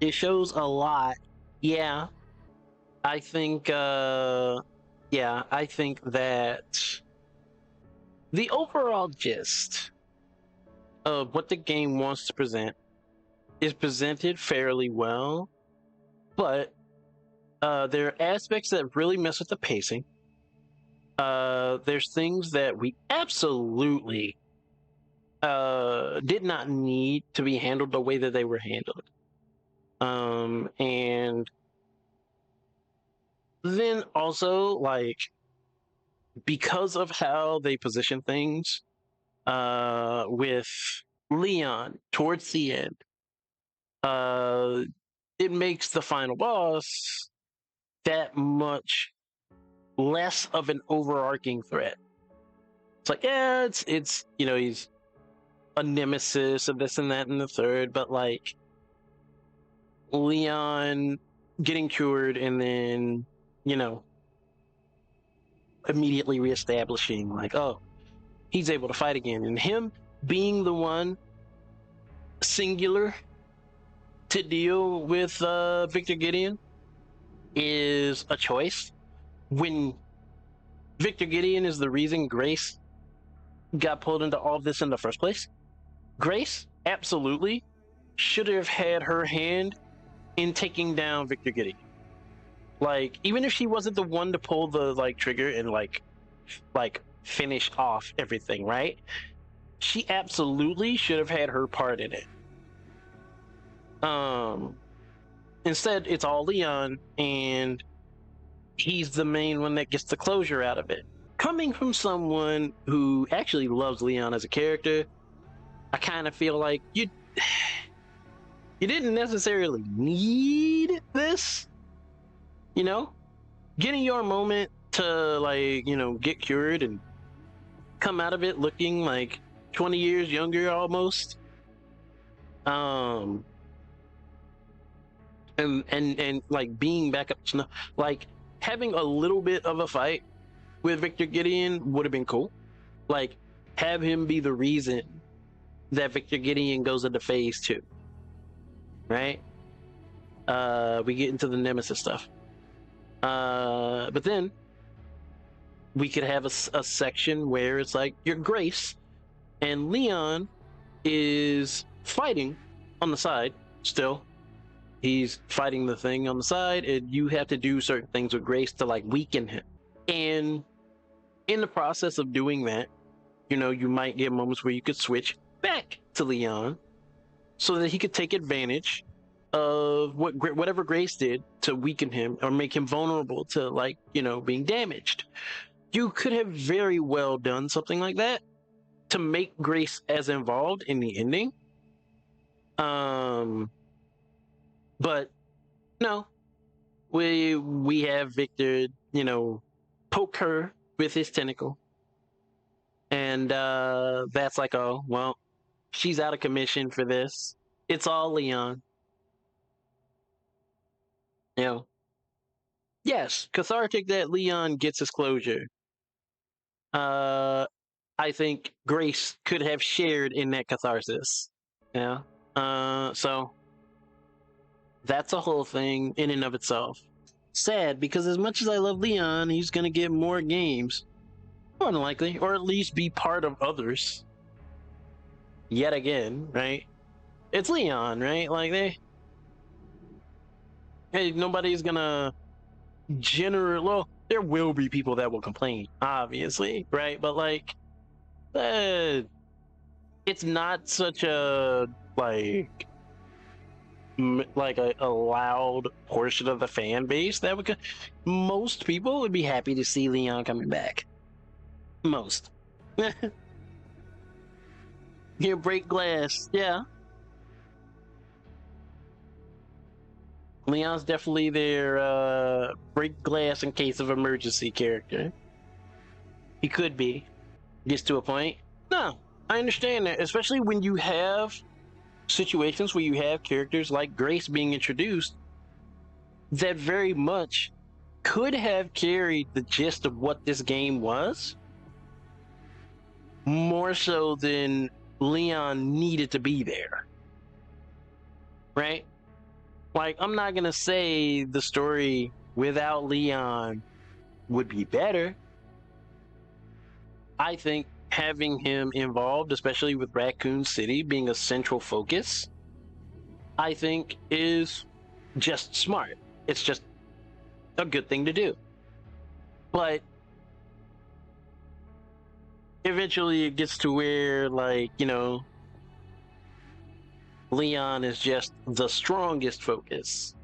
It shows a lot. Yeah. I think I think that the overall gist of what the game wants to present is presented fairly well, but there are aspects that really mess with the pacing. There's things that we absolutely did not need to be handled the way that they were handled. And then also, like, because of how they position things with Leon towards the end, it makes the final boss that much less of an overarching threat. It's like, yeah, it's you know, he's a nemesis of this and that and the third, but like Leon getting cured and then, you know, immediately reestablishing, like, oh, he's able to fight again, and him being the one singular to deal with Victor Gideon is a choice when Victor Gideon is the reason Grace got pulled into all of this in the first place. Grace absolutely should have had her hand in taking down Victor Gideon. Like, even if she wasn't the one to pull the like trigger and like finish off everything, right? She absolutely should have had her part in it. Instead, it's all Leon, and he's the main one that gets the closure out of it. Coming from someone who actually loves Leon as a character, I kind of feel like you didn't necessarily need this. You know, getting your moment to, like, you know, get cured and come out of it looking like 20 years younger almost. And like being back up to, like, having a little bit of a fight with Victor Gideon would have been cool. Like, have him be the reason that Victor Gideon goes into phase 2, right? We get into the nemesis stuff, but then we could have a section where it's like your Grace and Leon is fighting on the side still. He's fighting the thing on the side, and you have to do certain things with Grace to like weaken him. And in the process of doing that, you know, you might get moments where you could switch back to Leon so that he could take advantage of whatever Grace did to weaken him or make him vulnerable to, like, you know, being damaged. You could have very well done something like that to make Grace as involved in the ending. But no, we have Victor, you know, poke her with his tentacle, and that's like, oh well, she's out of commission for this. It's all Leon. You know, yes, cathartic that Leon gets his closure. I think Grace could have shared in that catharsis. Yeah. So that's a whole thing in and of itself. Sad, because as much as I love Leon, he's gonna get more games. More than likely, or at least be part of others. Yet again, right? It's Leon, right? Like, nobody's gonna well, there will be people that will complain, obviously, right? But like, it's not such a like a loud portion of the fan base that would. Most people would be happy to see Leon coming back. Most. You break glass. Yeah. Leon's definitely their break glass in case of emergency character. He could be. Gets to a point. No, I understand that, especially when you have situations where you have characters like Grace being introduced that very much could have carried the gist of what this game was more so than Leon needed to be there. Right? Like, I'm not gonna say the story without Leon would be better. I think having him involved, especially with Raccoon City being a central focus, I think is just smart. It's just a good thing to do. But eventually it gets to where, like, Leon is just the strongest focus.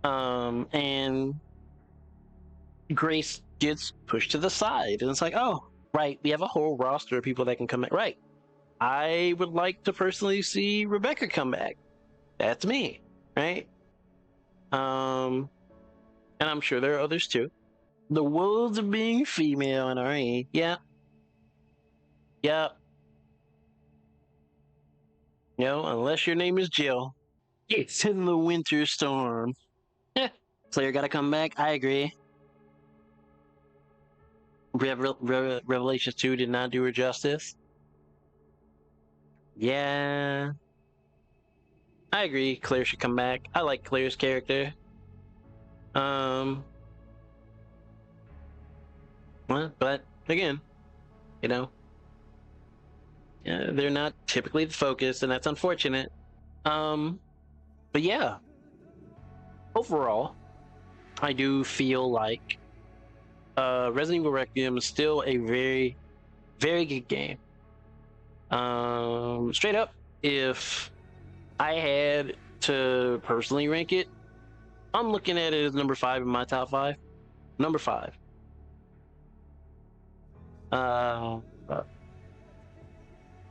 And Grace gets pushed to the side. And it's like, oh, right, we have a whole roster of people that can come back. Right. I would like to personally see Rebecca come back. That's me, right? And I'm sure there are others too. The woes of being female in RE. Yeah. Yeah. Unless your name is Jill. It's in the winter storm. Slayer gotta come back. I agree. Revelations 2 did not do her justice. Yeah. I agree. Claire should come back. I like Claire's character. But again, they're not typically the focus, and that's unfortunate. But yeah, overall, I do feel like Resident Evil Requiem is still a very, very good game. Straight up, if I had to personally rank it, I'm looking at it as number 5 in my top 5. Number 5.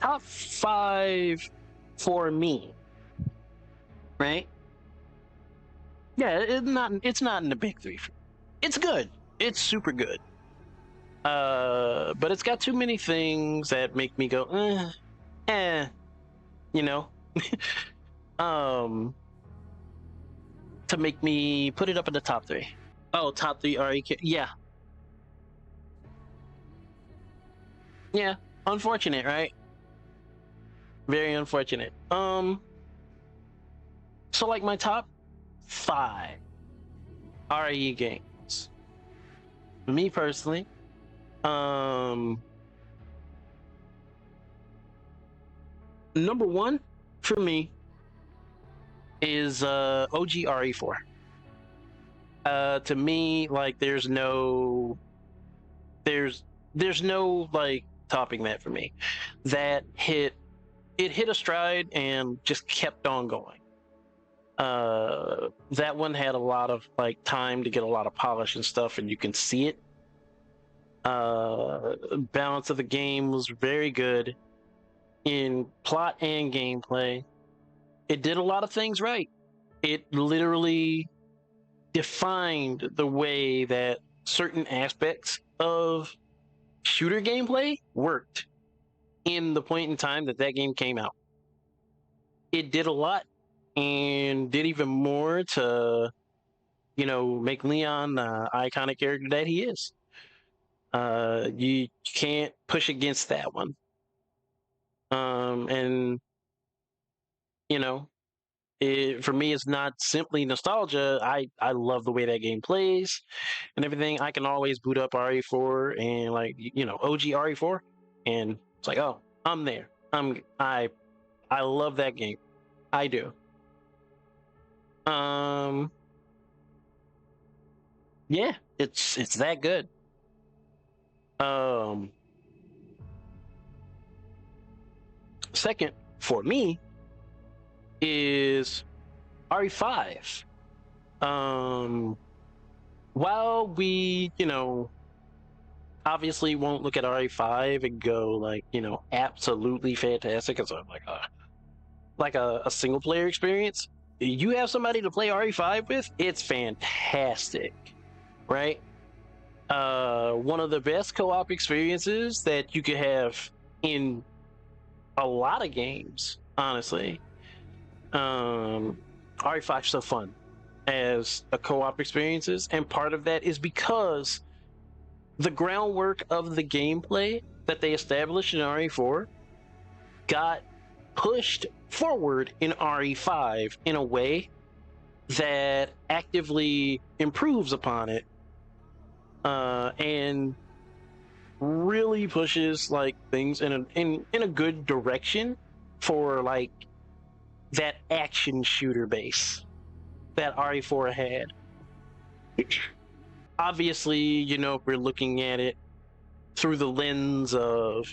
Top 5 for me, right? Yeah, it's not in the big 3. It's good. It's super good. But it's got too many things that make me go, you know. To make me put it up in the top 3. Oh, top 3 RE. Yeah. Yeah. Unfortunate, right? Very unfortunate. So like my top 5 RE games. Me personally, number 1 for me is OG RE4. To me, like there's no like topping that for me. That hit a stride and just kept on going. That one had a lot of like time to get a lot of polish and stuff, and you can see it. Balance of the game was very good in plot and gameplay. It did a lot of things right. It literally defined the way that certain aspects of shooter gameplay worked in the point in time that game came out. It did a lot and did even more to, make Leon the iconic character that he is. You can't push against that one. And for me, it's not simply nostalgia. I love the way that game plays and everything. I can always boot up RE4 and OG RE4, and it's like, oh, I'm there. I love that game. I do. Yeah, it's that good. Second for me is RE5. While we, obviously won't look at RE5 and go like, absolutely fantastic as a single player experience. You have somebody to play RE5 with, it's fantastic, right? One of the best co-op experiences that you could have in a lot of games, honestly. RE5 is so fun as a co-op experiences, and part of that is because the groundwork of the gameplay that they established in RE4 got pushed forward in RE5 in a way that actively improves upon it, and really pushes like things in a good direction for like that action shooter base that RE4 had. Obviously, we're looking at it through the lens of,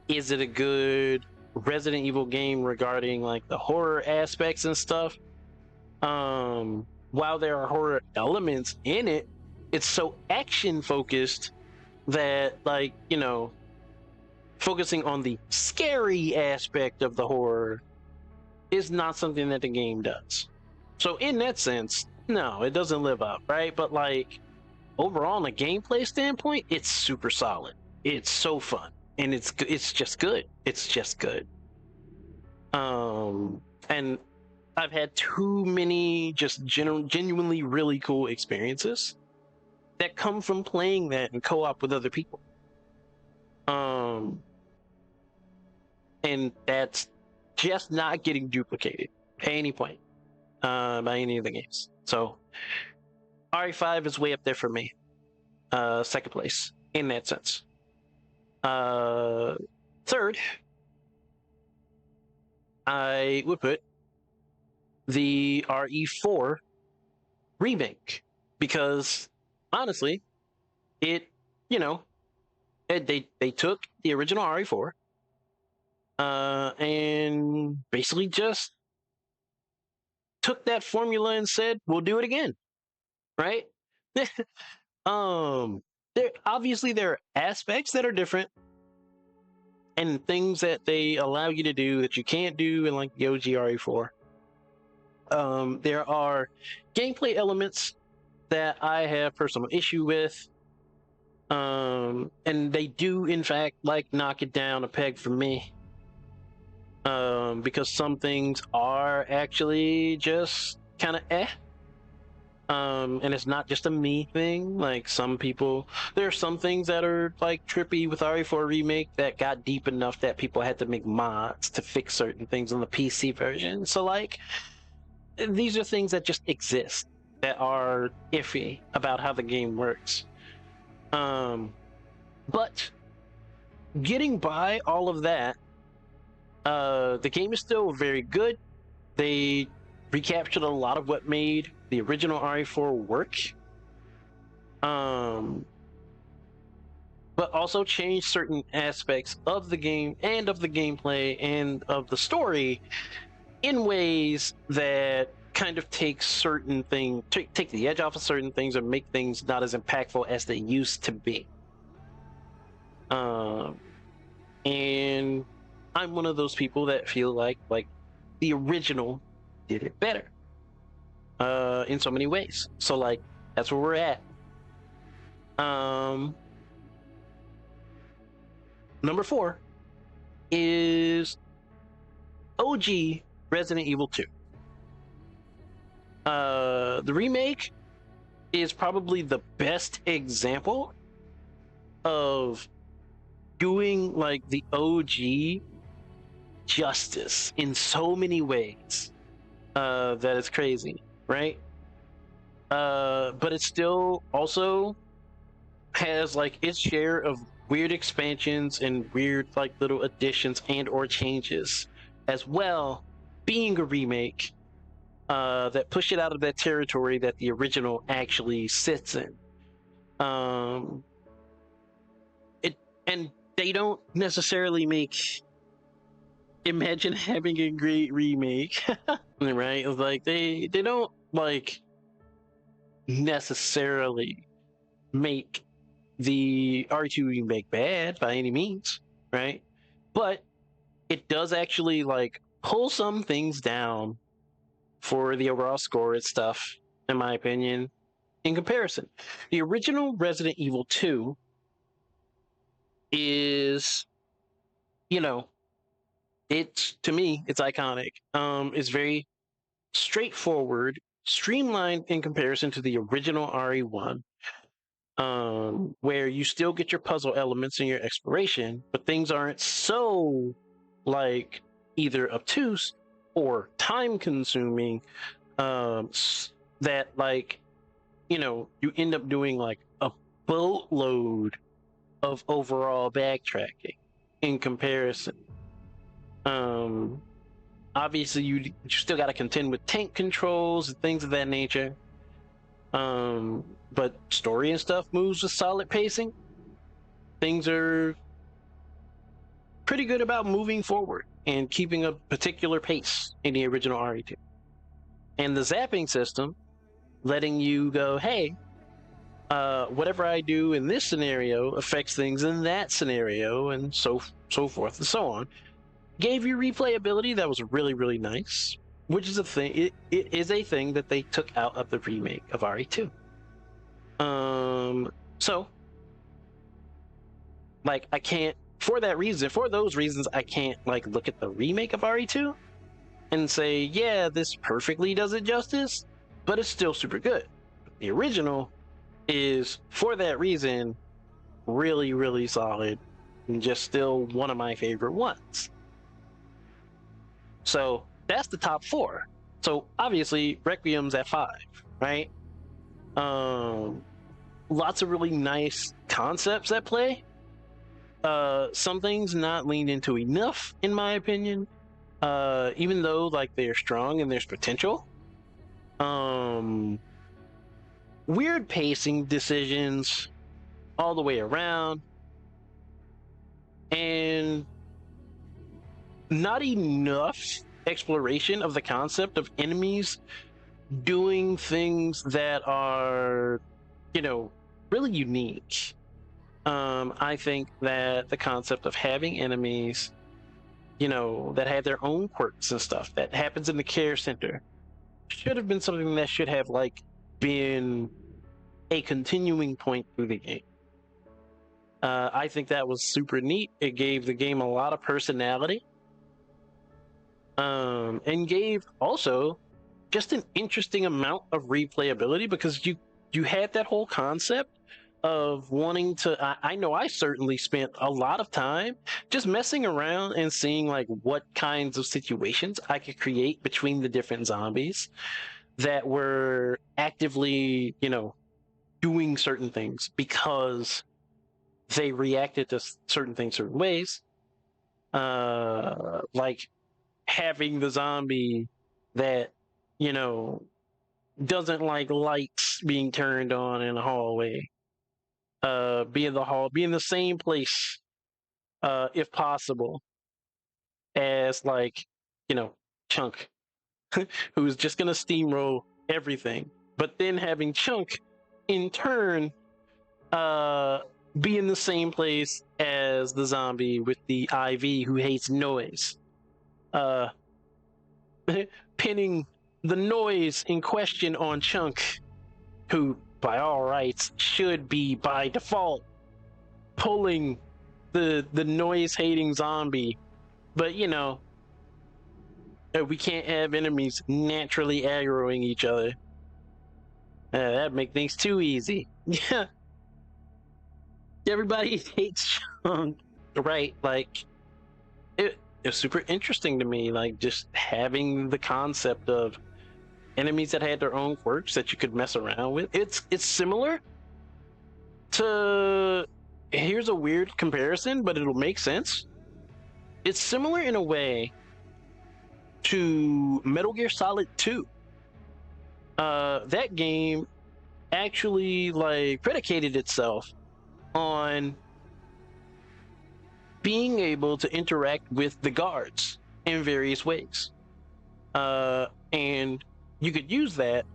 is it a good Resident Evil game regarding like the horror aspects and stuff? While there are horror elements in it, it's so action focused that like, focusing on the scary aspect of the horror is not something that the game does. So in that sense, no, it doesn't live up, right? But like overall, on a gameplay standpoint, it's super solid. It's so fun, and it's just good. It's just good. And I've had too many just genuinely really cool experiences that come from playing that in co-op with other people. And that's just not getting duplicated at any point by any of the games. So RE5 is way up there for me. Second place in that sense. Third, I would put the RE4 remake, because honestly, they took the original RE4 and basically just took that formula and said, we'll do it again, right? There are aspects that are different and things that they allow you to do that you can't do in like the OG RE4. There are gameplay elements that I have personal issue with, and they do in fact like knock it down a peg for me, because some things are actually just kind of and it's not just a me thing. Like there are some things that are like trippy with RE4 remake that got deep enough that people had to make mods to fix certain things on the PC version. So like, these are things that just exist that are iffy about how the game works. But getting by all of that, the game is still very good. They recaptured a lot of what made the original RE4 work, but also changed certain aspects of the game and of the gameplay and of the story in ways that kind of take certain things, take the edge off of certain things, and make things not as impactful as they used to be. And I'm one of those people that feel like the original did it better in so many ways. So like, that's where we're at. Number 4 is OG Resident Evil 2. The remake is probably the best example of doing like the OG justice in so many ways that it's crazy, right? But it still also has like its share of weird expansions and weird like little additions and or changes as well, being a remake that push it out of that territory that the original actually sits in. And they don't necessarily imagine having a great remake, right? Like they don't like necessarily make the RE2 remake bad by any means, right? But it does actually like pull some things down for the overall score and stuff, in my opinion, in comparison. The original Resident Evil 2 is, you know, it's to me, it's iconic. It's very straightforward, streamlined in comparison to the original RE1, where you still get your puzzle elements and your exploration, but things aren't so like either obtuse or time consuming, that like, you end up doing like a boatload of overall backtracking in comparison. Obviously you still got to contend with tank controls and things of that nature. But story and stuff moves with solid pacing. Things are pretty good about moving forward and keeping a particular pace in the original RE2. And the zapping system, letting you go, hey, whatever I do in this scenario affects things in that scenario, and so forth and so on, gave you replayability that was really, really nice, which is a thing. It is a thing that they took out of the remake of RE2. So like I can't, for those reasons, I can't like look at the remake of RE2 and say, yeah, this perfectly does it justice, but it's still super good. The original is, for that reason, really, really solid and just still one of my favorite ones. So that's the top 4. So obviously Requiem's at 5, right? Lots of really nice concepts at play. Some things not leaned into enough, in my opinion. Even though like they're strong and there's potential. Weird pacing decisions all the way around, and not enough exploration of the concept of enemies doing things that are, really unique. I think that the concept of having enemies, that have their own quirks and stuff that happens in the care center should have been something that should have like been a continuing point through the game. I think that was super neat. It gave the game a lot of personality, and gave also just an interesting amount of replayability, because you had that whole concept of wanting to. I know I certainly spent a lot of time just messing around and seeing like what kinds of situations I could create between the different zombies that were actively, doing certain things because they reacted to certain things certain ways. Like having the zombie that, doesn't like lights being turned on in the hallway. Be in the same place, if possible, as like, Chunk, who's just gonna steamroll everything. But then having Chunk, in turn, be in the same place as the zombie with the IV who hates noise. Pinning the noise in question on Chunk, who, by all rights, should be by default pulling the noise-hating zombie. But, we can't have enemies naturally aggroing each other. That'd make things too easy. Yeah. Everybody hates Chunk, right? Like, it's super interesting to me, like, just having the concept of enemies that had their own quirks that you could mess around with. It's similar to, here's a weird comparison, but it'll make sense. It's similar in a way to Metal Gear Solid 2. That game actually like predicated itself on being able to interact with the guards in various ways. And you could use that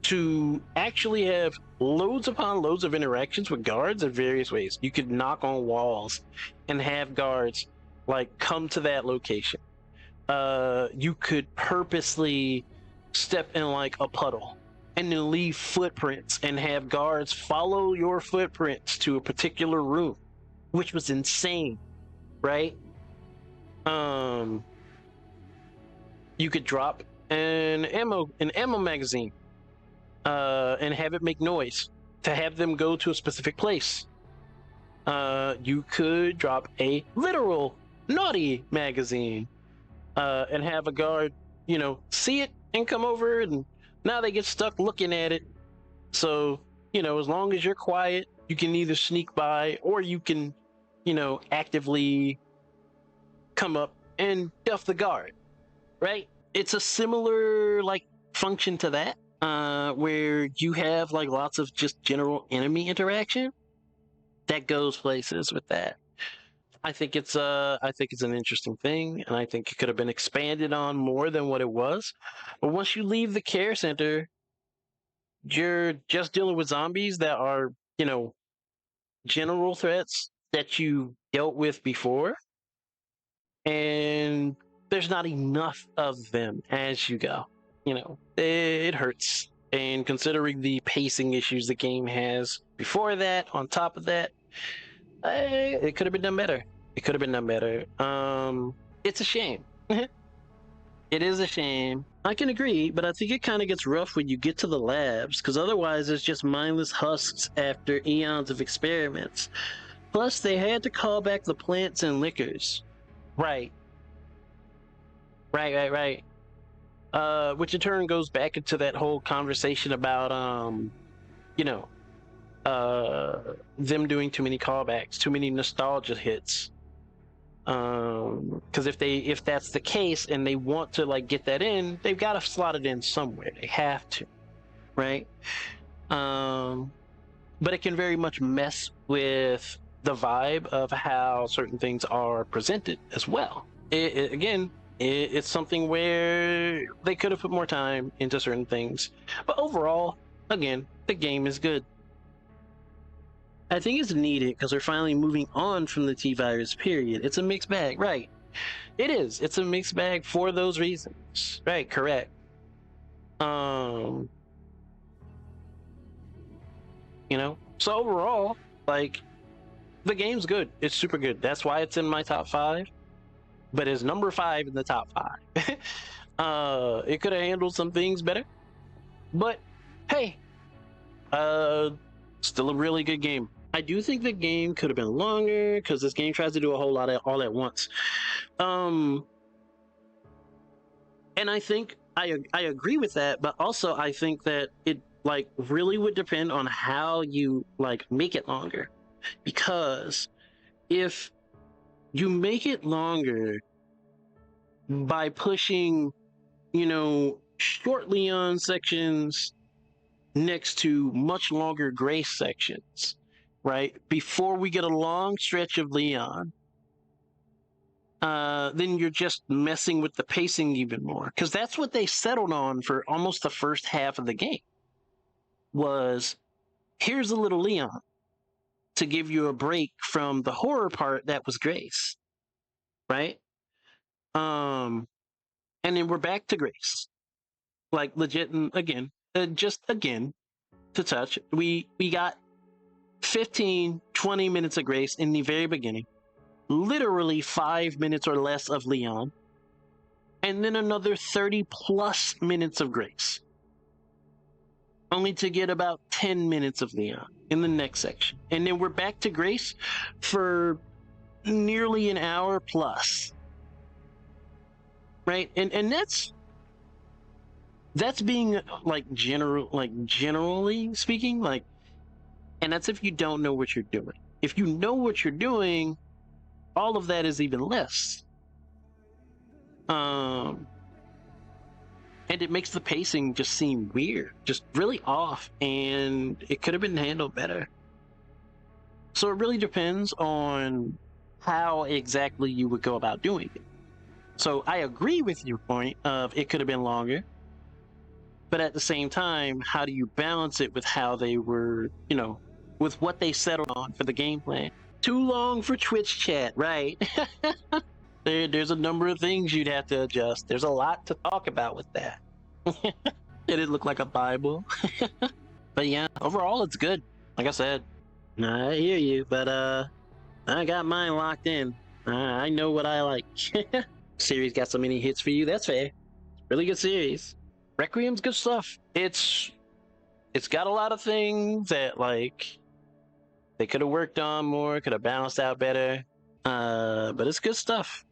to actually have loads upon loads of interactions with guards in various ways. You could knock on walls and have guards like come to that location. You could purposely step in like a puddle and then leave footprints and have guards follow your footprints to a particular room, which was insane, right? You could drop an ammo magazine and have it make noise to have them go to a specific place. You could drop a literal naughty magazine and have a guard, see it and come over, and now they get stuck looking at it. So, as long as you're quiet, you can either sneak by or you can, actively come up and duff the guard, right? It's a similar function to that, where you have lots of just general enemy interaction that goes places with that. I think it's an interesting thing, and I think it could have been expanded on more than what it was. But once you leave the care center, you're just dealing with zombies that are, general threats that you dealt with before, and there's not enough of them as you go. It hurts. And considering the pacing issues the game has before that, on top of that, it could have been done better. It's a shame. It is a shame. I can agree, but I think it kind of gets rough when you get to the labs, because otherwise it's just mindless husks after eons of experiments. Plus, they had to call back the plants and liquors. Right. Which in turn goes back into that whole conversation about, them doing too many callbacks, too many nostalgia hits. Because if that's the case and they want to get that in, they've got to slot it in somewhere. They have to, right? But it can very much mess with the vibe of how certain things are presented as well. It's something where they could have put more time into certain things, but overall, again, the game is good. I think it's needed because we're finally moving on from the T-Virus period. It's a mixed bag, right? It is. It's a mixed bag for those reasons, right? Correct. So overall, the game's good. It's super good. That's why it's in my top 5, but it's number 5 in the top 5. It could have handled some things better, but hey, still a really good game. I do think the game could have been longer because this game tries to do a whole lot all at once. And I think I agree with that, but also I think that it really would depend on how you make it longer, because if you make it longer by pushing, short Leon sections next to much longer Grace sections, right? Before we get a long stretch of Leon, then you're just messing with the pacing even more. Because that's what they settled on for almost the first half of the game. Was, here's a little Leon to give you a break from the horror part that was Grace, right? And then we're back to Grace. Legit, and again, to touch, we got 15, 20 minutes of Grace in the very beginning, literally 5 minutes or less of Leon, and then another 30 plus minutes of Grace, only to get about 10 minutes of Leon in the next section. And then we're back to Grace for nearly an hour plus, right? And that's being generally speaking, and that's if you don't know what you're doing. If you know what you're doing, all of that is even less. And it makes the pacing just seem weird, just really off, and it could have been handled better. So it really depends on how exactly you would go about doing it. So I agree with your point of it could have been longer, But at the same time, how do you balance it with how they were, with what they settled on for the game plan? Too long for Twitch chat, right? There's a number of things you'd have to adjust. There's a lot to talk about with that. Did it look like a Bible? But yeah, overall it's good. Like I said, I hear you, but I got mine locked in. I know what I like. Series got so many hits for you. That's fair. Really good series. Requiem's good stuff. It's got a lot of things that like they could have worked on more, could have balanced out better. But it's good stuff.